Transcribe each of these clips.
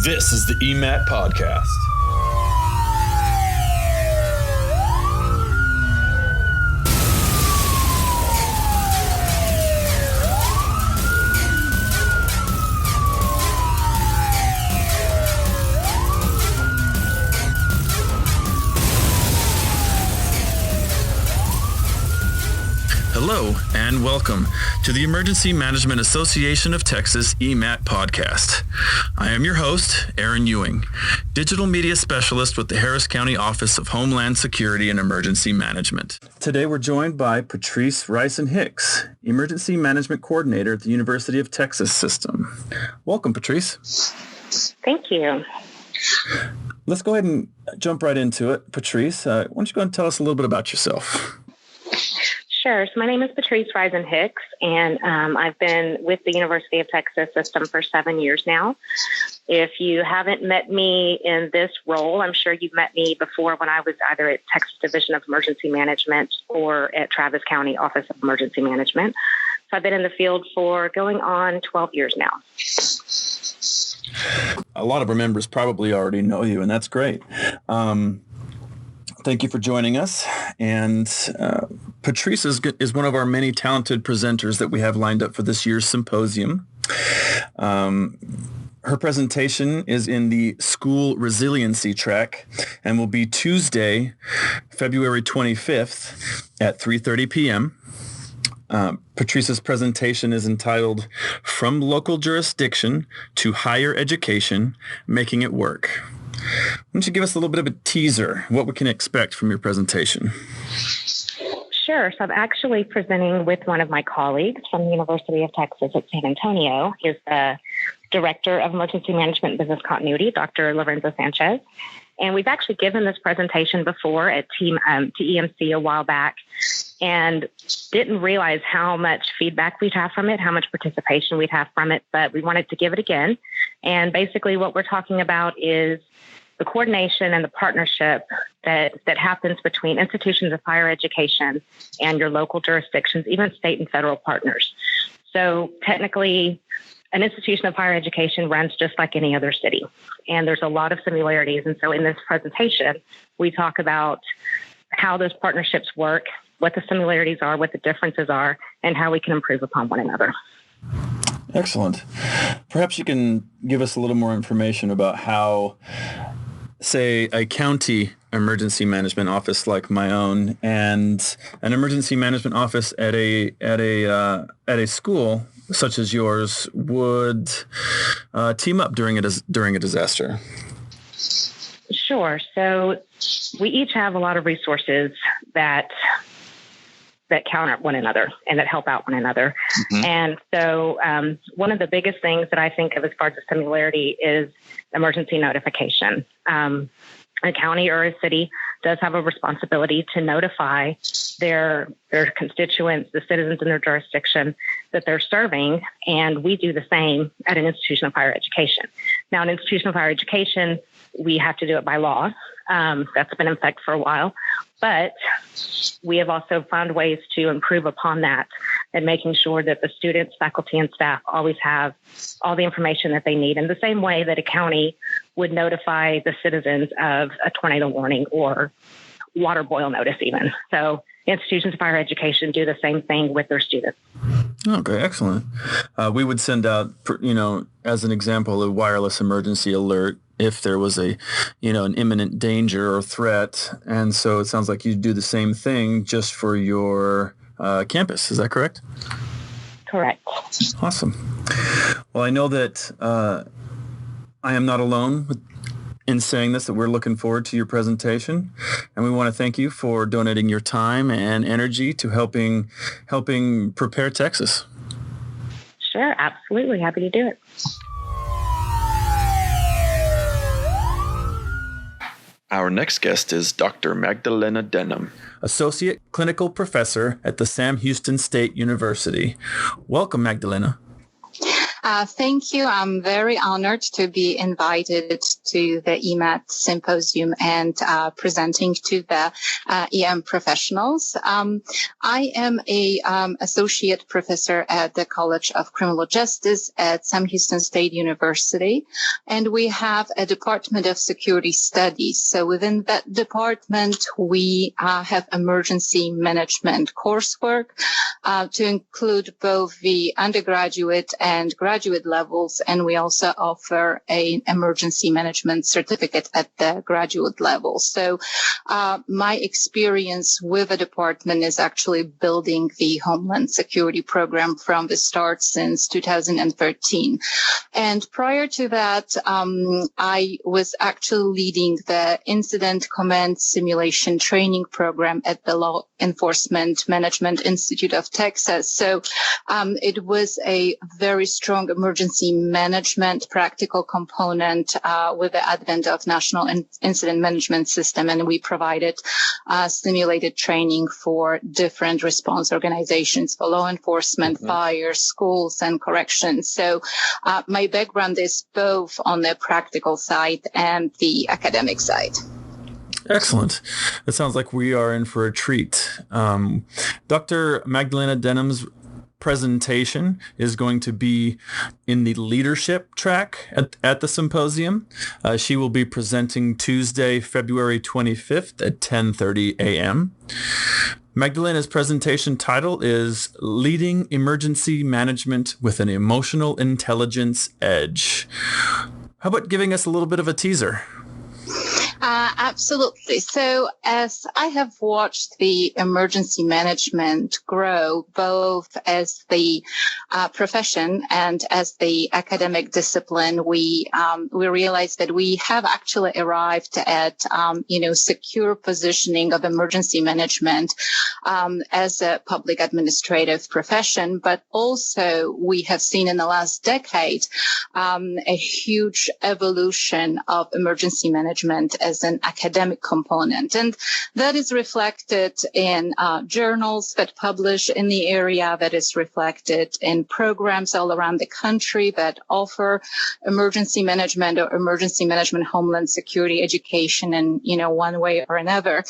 This is the EMAT podcast. Hello and welcome to the Emergency Management Association of Texas EMAT podcast. I am your host, Aaron Ewing, Digital Media Specialist with the Harris County Office of Homeland Security and Emergency Management. Today we're joined by Patrice Reisen-Hicks, Emergency Management Coordinator at the University of Texas System. Welcome, Patrice. Thank you. Let's go ahead and jump right into it. Patrice, why don't you go and tell us a little bit about yourself? Sure. So my name is Patrice Reisen-Hicks, and I've been with the University of Texas System for 7 years now. If you haven't met me in this role, I'm sure you've met me before when I was either at Texas Division of Emergency Management or at Travis County Office of Emergency Management. So I've been in the field for going on 12 years now. A lot of our members probably already know you, and that's great. Thank you for joining us. And Patrice is one of our many talented presenters that we have lined up for this year's symposium. Her presentation is in the school resiliency track and will be Tuesday, February 25th at 3:30 p.m. Patrice's presentation is entitled From Local Jurisdiction to Higher Education, Making It Work. Why don't you give us a little bit of a teaser, what we can expect from your presentation? Sure. So I'm actually presenting with one of my colleagues from the University of Texas at San Antonio. He's the Director of Emergency Management and Business Continuity, Dr. Lorenzo Sanchez. And we've actually given this presentation before at TEMC a while back and didn't realize how much feedback we'd have from it, how much participation we'd have from it, but we wanted to give it again. And basically what we're talking about is the coordination and the partnership that happens between institutions of higher education and your local jurisdictions, even state and federal partners. So technically, an institution of higher education runs just like any other city, and there's a lot of similarities. And so in this presentation, we talk about how those partnerships work, what the similarities are, what the differences are, and how we can improve upon one another. Excellent. Perhaps you can give us a little more information about how, say, a county emergency management office like my own and an emergency management office at a school such as yours would team up during a disaster. Sure. So we each have a lot of resources that counter one another and that help out one another. Mm-hmm. And so one of the biggest things that I think of as far as the similarity is emergency notification. A county or a city does have a responsibility to notify their constituents, the citizens in their jurisdiction that they're serving, and we do the same at an institution of higher education. Now, an institution of higher education, we have to do it by law. That's been in effect for a while, but we have also found ways to improve upon that and making sure that the students, faculty, and staff always have all the information that they need in the same way that a county would notify the citizens of a tornado warning or water boil notice even. So institutions of higher education do the same thing with their students. Okay, excellent. We would send out, as an example, a wireless emergency alert if there was an imminent danger or threat. And so it sounds like you do the same thing just for your campus. Is that correct? Correct. Awesome. Well, I know that I am not alone in saying this, that we're looking forward to your presentation. And we want to thank you for donating your time and energy to helping prepare Texas. Sure, absolutely. Happy to do it. Our next guest is Dr. Magdalena Denham, Associate Clinical Professor at the Sam Houston State University. Welcome, Magdalena. Thank you. I'm very honored to be invited to the EMAT Symposium and presenting to the EM professionals. I am a associate professor at the College of Criminal Justice at Sam Houston State University, and we have a Department of Security Studies. So within that department, we have emergency management coursework to include both the undergraduate and graduate levels, and we also offer an emergency management certificate at the graduate level. So my experience with the department is actually building the Homeland Security program from the start since 2013. And prior to that, I was actually leading the Incident Command Simulation Training Program at the Law Enforcement Management Institute of Texas. So it was a very strong emergency management practical component with the advent of National Incident Management System, and we provided simulated training for different response organizations for law enforcement, fire, schools, and corrections. So my background is both on the practical side and the academic side. Excellent. It sounds like we are in for a treat. Dr. Magdalena Denham's presentation is going to be in the leadership track at the symposium. She will be presenting Tuesday, February 25th at 10:30 a.m. Magdalena's presentation title is Leading Emergency Management with an Emotional Intelligence Edge. How about giving us a little bit of a teaser? Absolutely. So as I have watched the emergency management grow, both as the profession and as the academic discipline, we realized that we have actually arrived at, secure positioning of emergency management as a public administrative profession. But also we have seen in the last decade a huge evolution of emergency management as an academic component. And that is reflected in journals that publish in the area, that is reflected in programs all around the country that offer emergency management or emergency management homeland security education in, one way or another.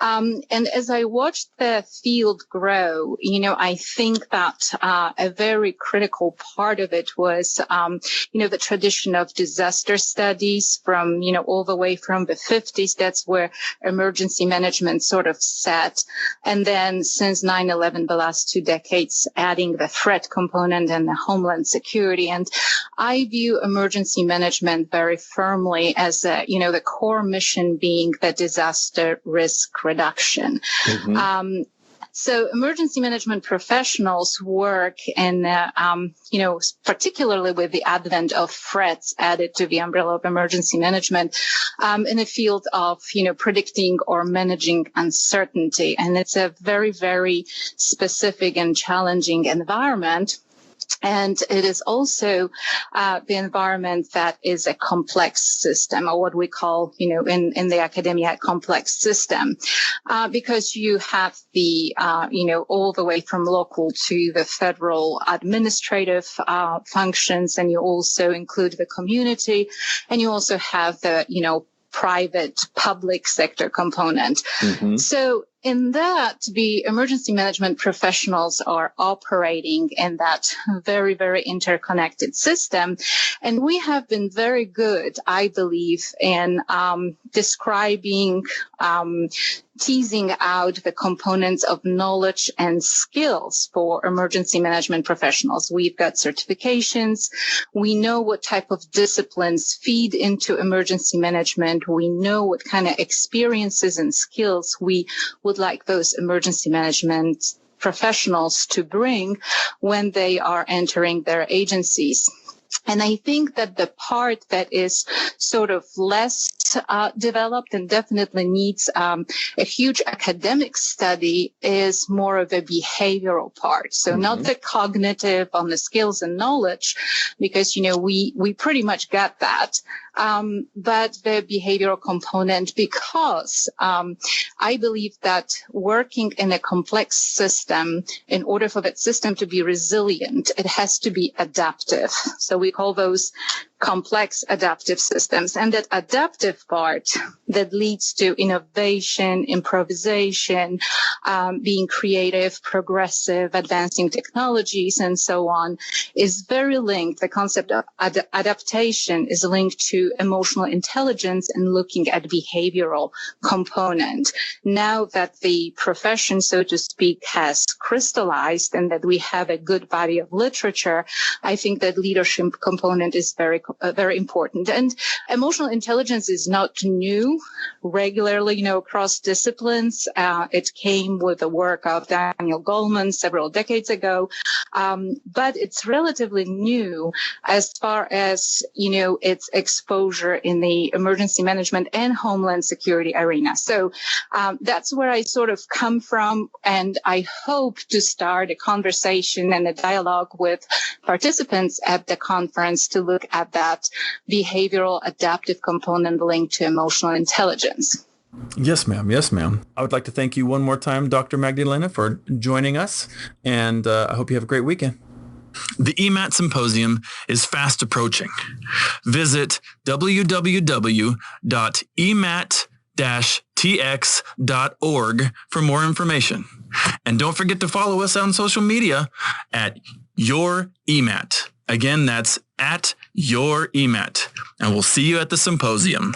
And as I watched the field grow, I think that a very critical part of it was, the tradition of disaster studies from, all the way from the 50s. That's where emergency management sort of sat. And then since 9/11, the last 2 decades, adding the threat component and the homeland security. And I view emergency management very firmly as, the core mission being the disaster risk reduction. So emergency management professionals work in, particularly with the advent of threats added to the umbrella of emergency management, in the field of, predicting or managing uncertainty. And it's a very, very specific and challenging environment. And it is also the environment that is a complex system, or what we call, in the academia, a complex system, because you have the, all the way from local to the federal administrative functions, and you also include the community, and you also have the, private public sector component. So in that, the emergency management professionals are operating in that very, very interconnected system. And we have been very good, I believe, in describing, teasing out the components of knowledge and skills for emergency management professionals. We've got certifications. We know what type of disciplines feed into emergency management. We know what kind of experiences and skills we would like those emergency management professionals to bring when they are entering their agencies. And I think that the part that is sort of less developed and definitely needs a huge academic study is more of a behavioral part. So not the cognitive on the skills and knowledge, because, we pretty much got that. But the behavioral component, because I believe that working in a complex system, in order for that system to be resilient, it has to be adaptive. So we call those complex adaptive systems. And that adaptive part that leads to innovation, improvisation, being creative, progressive, advancing technologies, and so on, is very linked. The concept of adaptation is linked to emotional intelligence and looking at behavioral component. Now that the profession, so to speak, has crystallized and that we have a good body of literature, I think that leadership component is very important. And emotional intelligence is not new. Regularly, across disciplines, it came with the work of Daniel Goleman several decades ago, but it's relatively new as far as its exposure in the emergency management and homeland security arena. So that's where I sort of come from, and I hope to start a conversation and a dialogue with participants at the conference to look at that behavioral adaptive component linked to emotional intelligence. Yes, ma'am. Yes, ma'am. I would like to thank you one more time, Dr. Magdalena, for joining us, and I hope you have a great weekend. The EMAT Symposium is fast approaching. Visit www.emat-tx.org for more information. And don't forget to follow us on social media at Your EMAT. Again, that's at Your EMAT. And we'll see you at the symposium.